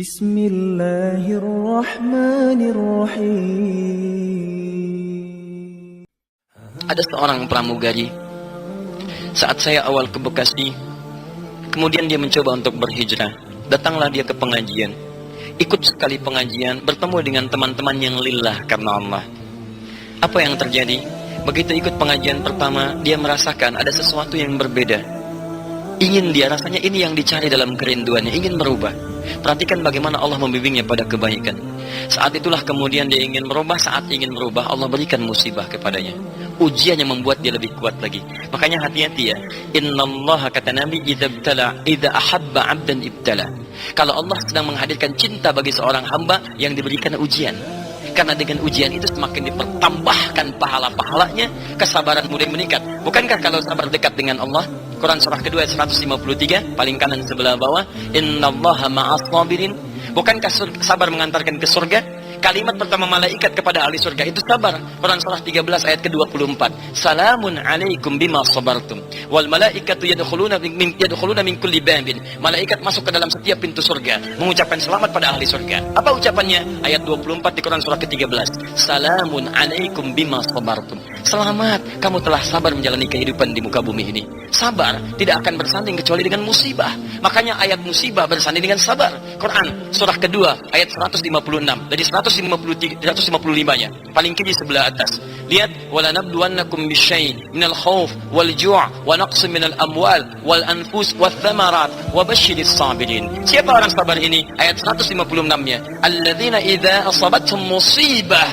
Bismillahirrahmanirrahim. Ada seorang pramugari. Saat saya awal ke Bekasi, kemudian dia mencoba untuk berhijrah. Datanglah dia ke pengajian. Ikut sekali pengajian, bertemu dengan teman-teman yang lillah karena Allah. Apa yang terjadi? Begitu ikut pengajian pertama, dia merasakan ada sesuatu yang berbeda. Ingin dia, rasanya ini yang dicari dalam kerinduannya, ingin merubah. Perhatikan bagaimana Allah membimbingnya pada kebaikan. Saat itulah kemudian dia ingin merubah. Saat ingin merubah, Allah berikan musibah kepadanya. Ujian yang membuat dia lebih kuat lagi. Makanya hati-hati ya. Innallaha, kata Nabi, idza ahabba 'abdan ibtala. Kalau Allah sedang menghadirkan cinta bagi seorang hamba, yang diberikan ujian. Karena dengan ujian itu semakin dipertambahkan pahala-pahalanya, kesabaran mulai meningkat. Bukankah kalau sabar dekat dengan Allah? Quran surah kedua ayat 153, paling kanan sebelah bawah, innallaha ma'as sabirin. Bukankah sabar mengantarkan ke surga? Kalimat pertama malaikat kepada ahli surga itu sabar. Quran surah 13 ayat ke-24. Salamun alaikum bima sabartum. Wal malaikatu yadkhuluna min kulli babin. Malaikat masuk ke dalam setiap pintu surga mengucapkan selamat pada ahli surga. Apa ucapannya? Ayat 24 di Quran surah ke-13. Salamun alaikum bima sabartum. Selamat, kamu telah sabar menjalani kehidupan di muka bumi ini. Sabar tidak akan bersanding kecuali dengan musibah. Makanya ayat musibah bersanding dengan sabar. Quran surah kedua ayat 156 dari 155-nya paling kiri sebelah atas. Lihat, wala nabluwannakum bisyai'in minal khauf wal ju' wa naqsin minal amwal wal anfus wath thamarat wa basyyiris sabirin. Siapa orang sabar ini? Ayat 156-nya. Alladzina idza asabathum musibah,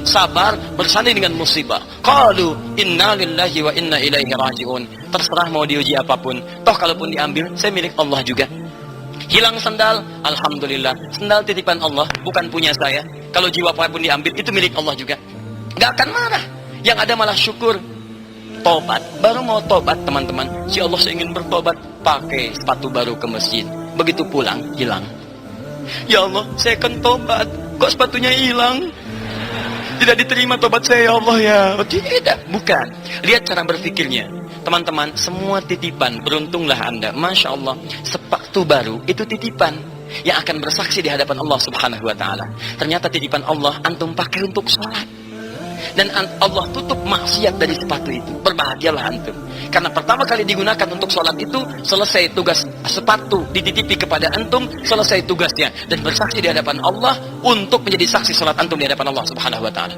sabar bersanding dengan musibah. Qalu inna lillahi wa inna ilaihi raji'un. Terserah mau diuji apapun, toh kalaupun diambil, saya milik Allah juga. Hilang sendal, alhamdulillah, sendal titipan Allah, bukan punya saya. Kalau jiwa apapun diambil, itu milik Allah juga. Gak akan marah. Yang ada malah syukur. Tobat, baru mau tobat teman-teman, si Allah ingin bertobat, pakai sepatu baru ke masjid. Begitu pulang, hilang. Ya Allah, saya akan tobat, kok sepatunya hilang? Tidak diterima tobat saya, ya Allah ya. Tidak, bukan. Lihat cara berpikirnya. Teman-teman, semua titipan, beruntunglah Anda. Masya Allah, sepatu baru itu titipan yang akan bersaksi di hadapan Allah Subhanahu wa Ta'ala. Ternyata titipan Allah antum pakai untuk sholat, dan Allah tutup maksiat dari sepatu itu. Berbahagialah antum, karena pertama kali digunakan untuk sholat itu, selesai tugas sepatu dititipi kepada antum, selesai tugasnya, dan bersaksi di hadapan Allah untuk menjadi saksi sholat antum di hadapan Allah Subhanahu wa Ta'ala.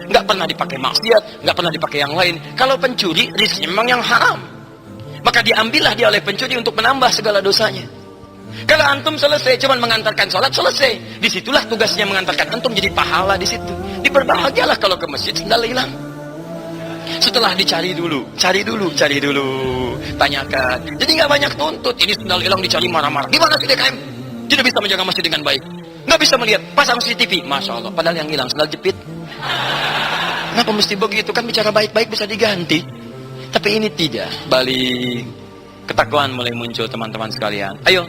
Nggak pernah dipakai maksiat, nggak pernah dipakai yang lain. Kalau pencuri, rizki memang yang haram, maka diambillah dia oleh pencuri untuk menambah segala dosanya. Kalau antum selesai cuman mengantarkan sholat, selesai. Disitulah tugasnya mengantarkan antum jadi pahala di situ. Diberbahagialah kalau ke masjid sendal hilang. Setelah dicari dulu, cari dulu, tanyakan. Jadi nggak banyak tuntut. Ini sendal hilang dicari marah-marah. Di mana sih DKM? Tidak bisa menjaga masjid dengan baik. Nggak bisa melihat, pasang CCTV. Masya Allah, padahal yang hilang sendal jepit. Kenapa mesti begitu? Kan bicara baik-baik bisa diganti. Tapi ini tidak. Balik. Ketakwaan mulai muncul teman-teman sekalian. Ayo.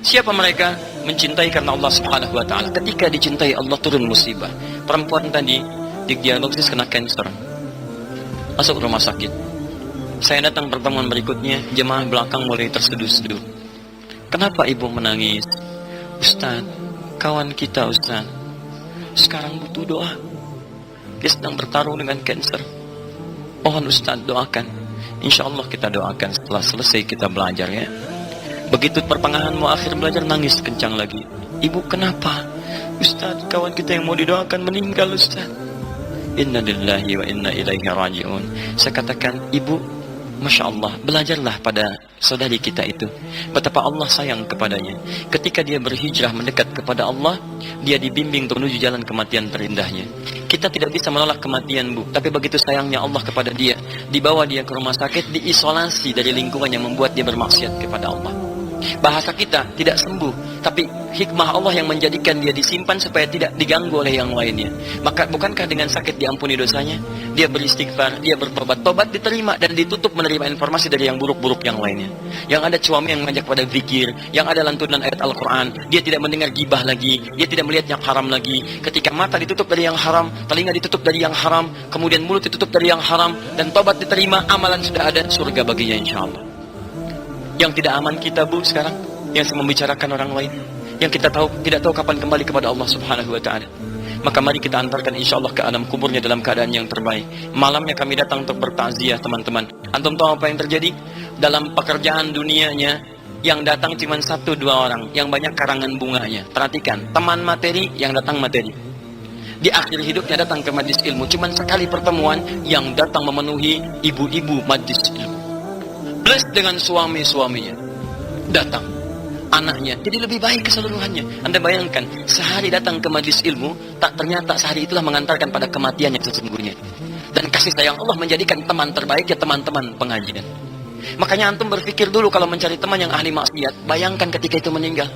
Siapa mereka? Mencintai karena Allah Subhanahu wa Ta'ala. Ketika dicintai Allah, turun musibah. Perempuan tadi didiagnosis kena kanker, masuk rumah sakit. Saya datang pertemuan berikutnya, jemaah belakang mulai terseduh-seduh. Kenapa ibu menangis? Ustaz, kawan kita Ustaz sekarang butuh doa. Dia sedang bertarung dengan kanker. Mohon Ustaz doakan. Insya Allah kita doakan setelah selesai kita belajar ya. Begitu pertengahan mau akhir belajar, nangis kencang lagi. Ibu kenapa? Ustaz, kawan kita yang mau didoakan meninggal Ustaz. Inna lillahi wa inna ilaihi raji'un. Saya katakan, ibu, Masya Allah, belajarlah pada saudari kita itu betapa Allah sayang kepadanya. Ketika dia berhijrah mendekat kepada Allah, dia dibimbing untuk menuju jalan kematian terindahnya. Kita tidak bisa menolak kematian, Bu, tapi begitu sayangnya Allah kepada dia, dibawa dia ke rumah sakit, diisolasi dari lingkungan yang membuat dia bermaksiat kepada Allah. Bahasa kita tidak sembuh, tapi hikmah Allah yang menjadikan dia disimpan supaya tidak diganggu oleh yang lainnya. Maka bukankah dengan sakit diampuni dosanya? Dia beristighfar, dia bertobat, tobat diterima dan ditutup menerima informasi dari yang buruk-buruk yang lainnya. Yang ada suami yang mengajak pada zikir, yang ada lantunan ayat Al-Quran, dia tidak mendengar gibah lagi, dia tidak melihat yang haram lagi. Ketika mata ditutup dari yang haram, telinga ditutup dari yang haram, kemudian mulut ditutup dari yang haram, dan tobat diterima, amalan sudah ada, surga baginya insya Allah. Yang tidak aman kita, Bu, sekarang yang membicarakan orang lain, yang kita tidak tahu kapan kembali kepada Allah Subhanahu wa taala. Maka mari kita antarkan insyaallah ke alam kuburnya dalam keadaan yang terbaik. Malamnya kami datang untuk bertakziah teman-teman. Antum tahu apa yang terjadi? Dalam pekerjaan dunianya yang datang cuma 1-2 orang, yang banyak karangan bunganya. Perhatikan, teman materi yang datang materi. Di akhir hidupnya datang ke majlis ilmu, cuma sekali pertemuan yang datang memenuhi ibu-ibu majlis ilmu. Plus dengan suami-suaminya datang, anaknya, jadi lebih baik keseluruhannya. Anda bayangkan, sehari datang ke majlis ilmu, ternyata sehari itulah mengantarkan pada kematian yang sesungguhnya. Dan kasih sayang Allah menjadikan teman terbaik ya teman-teman pengajian. Makanya antum berpikir dulu kalau mencari teman yang ahli maksiat, bayangkan ketika itu meninggal.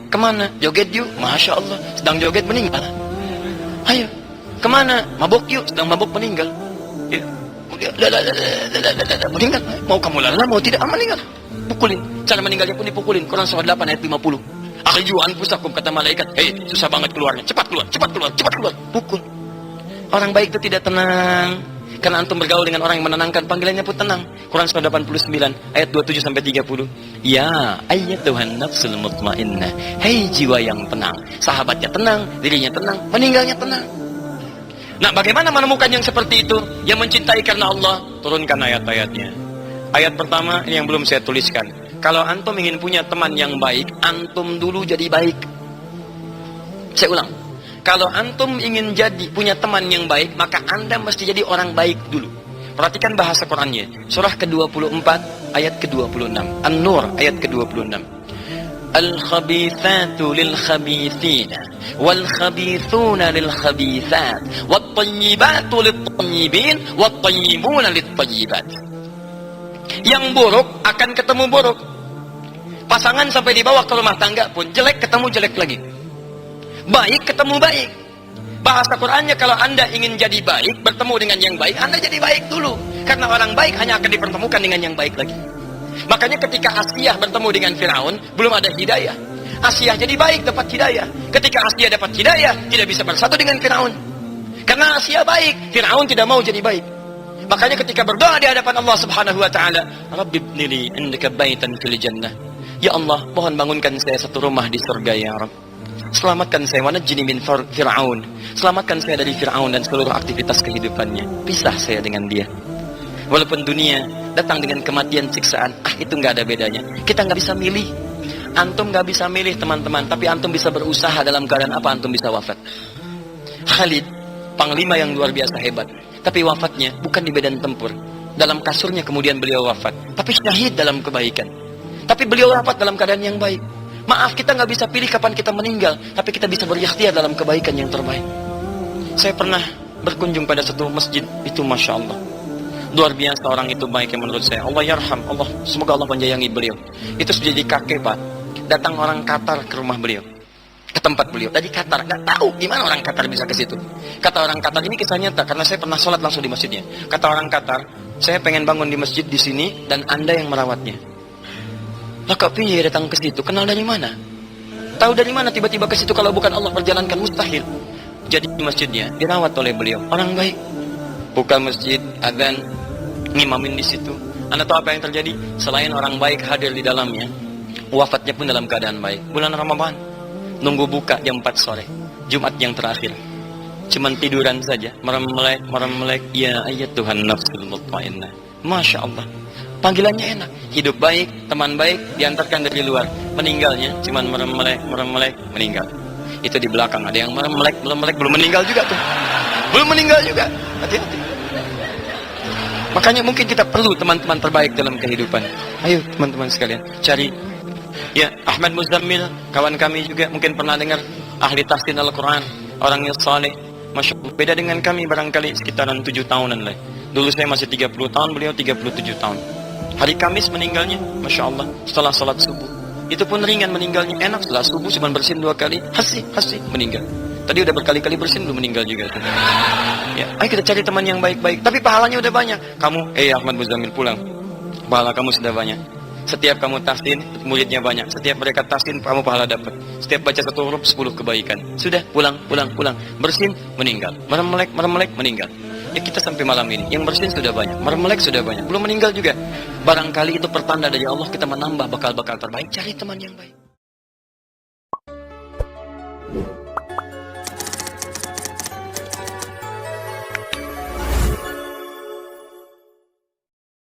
Kemana? Joget yuk, Masya Allah, sedang joget meninggal. Ayo, kemana? Mabok yuk, sedang mabok meninggal. Ya. Meninggal. Mau kamu lala, mau tidak, meninggal. Pukulin. Cara meninggalnya pun dipukulin. Quran surah 8 ayat 50. Akhriju anfusakum, kata malaikat. Hei, susah banget keluarnya. Cepat keluar, cepat keluar, cepat keluar. Pukul. Orang baik itu tidak tenang. Karena antum bergaul dengan orang yang menenangkan, panggilannya pun tenang. Quran surah 89 ayat 27 sampai 30. Ya ayyatuhan nafsul mutmainnah. Hei jiwa yang tenang. Sahabatnya tenang, dirinya tenang, meninggalnya tenang. Nah, bagaimana menemukan yang seperti itu? Yang mencintai karena Allah, turunkan ayat-ayatnya. Ayat pertama ini yang belum saya tuliskan. Kalau antum ingin punya teman yang baik, antum dulu jadi baik. Saya ulang. Kalau antum ingin punya teman yang baik, maka anda mesti jadi orang baik dulu. Perhatikan bahasa Qurannya. Surah ke-24 ayat ke-26. An-Nur ayat ke-26. Al-khabithatu lil-khabithina wal-khabithuna lil-khabithat wat-tayyibatu lit-tayyibin wat-tayyibuna lit-tayyibat. Yang buruk akan ketemu buruk. Pasangan sampai dibawa ke rumah tangga pun jelek ketemu jelek lagi. Baik ketemu baik. Bahasa Qur'annya, kalau anda ingin jadi baik, bertemu dengan yang baik, anda jadi baik dulu. Karena orang baik hanya akan dipertemukan dengan yang baik lagi. Makanya ketika Asiyah bertemu dengan Firaun, belum ada hidayah. Asiyah jadi baik, dapat hidayah. Ketika Asiyah dapat hidayah, tidak bisa bersatu dengan Firaun. Karena Asiyah baik, Firaun tidak mau jadi baik. Makanya ketika berdoa di hadapan Allah Subhanahu wa taala, Rabbi ibnili indaka baitan fil jannah. Ya Allah, mohon bangunkan saya satu rumah di surga ya Rabb. Selamatkan saya, wanajjini min Fir'aun. Selamatkan saya dari Fir'aun dan seluruh aktivitas kehidupannya. Pisah saya dengan dia. Walaupun dunia datang dengan kematian, siksaan, itu nggak ada bedanya. Kita nggak bisa milih. Antum nggak bisa milih teman-teman, tapi antum bisa berusaha dalam keadaan apa antum bisa wafat. Khalid, panglima yang luar biasa hebat, tapi wafatnya bukan di medan tempur. Dalam kasurnya kemudian beliau wafat, tapi syahid dalam kebaikan. Tapi beliau wafat dalam keadaan yang baik. Maaf, kita nggak bisa pilih kapan kita meninggal, tapi kita bisa berikhtiar dalam kebaikan yang terbaik. Saya pernah berkunjung pada satu masjid, itu Masya Allah. Luar biasa orang itu baik yang menurut saya. Allah yarham, Allah, semoga Allah menyayangi beliau. Itu sudah jadi kakek Pak. Datang orang Qatar ke rumah beliau, ke tempat beliau. Tadi Qatar, nggak tahu gimana orang Qatar bisa ke situ. Kata orang Qatar, ini kisah nyata, karena saya pernah sholat langsung di masjidnya. Kata orang Qatar, saya pengen bangun di masjid di sini, dan anda yang merawatnya. Lah kok piye datang ke situ? Kenal dari mana? Tahu dari mana tiba-tiba ke situ kalau bukan Allah perjalankan? Mustahil. Jadi di masjidnya dirawat oleh beliau. Orang baik. Buka masjid, adzan, ngimamin di situ. Anda tahu apa yang terjadi? Selain orang baik hadir di dalamnya, wafatnya pun dalam keadaan baik. Bulan Ramadan, nunggu buka jam 4 sore. Jumat yang terakhir. Cuman tiduran saja, merem-melek, ya ayat Tuhan nafsul mutmainnah. Masya Allah. Panggilannya enak, hidup baik, teman baik, diantarkan dari luar. Meninggalnya cuman merem-melek, meninggal. Itu di belakang ada yang merem-melek, belum meninggal juga tuh. Belum meninggal juga. Hati-hati. Makanya mungkin kita perlu teman-teman terbaik dalam kehidupan. Ayo teman-teman sekalian, cari. Ya, Ahmad Muzammil, kawan kami juga mungkin pernah dengar, ahli tafsir Al-Quran, orangnya saleh. Masya Allah, beda dengan kami barangkali sekitaran 7 tahunan lah. Dulu saya masih 30 tahun, beliau 37 tahun. Hari Kamis meninggalnya, Masya Allah, setelah sholat subuh. Itu pun ringan meninggalnya, enak. Setelah subuh cuma bersin 2 kali, hasih, meninggal. Tadi udah berkali-kali bersin, belum meninggal juga. Ya, ayo kita cari teman yang baik-baik. Tapi pahalanya udah banyak. Kamu, Ahmad Muzammil pulang. Pahala kamu sudah banyak. Setiap kamu tahsin, muridnya banyak. Setiap mereka tahsin, kamu pahala dapat. Setiap baca 1 huruf, 10 kebaikan. Sudah, pulang. Bersin, meninggal. Merem-melek, meninggal. Ya kita sampai malam ini, yang bersin sudah banyak, merem-melek sudah banyak, belum meninggal juga. Barangkali itu pertanda dari Allah kita menambah bakal-bakal terbaik. Cari teman yang baik. Wabarakatuh.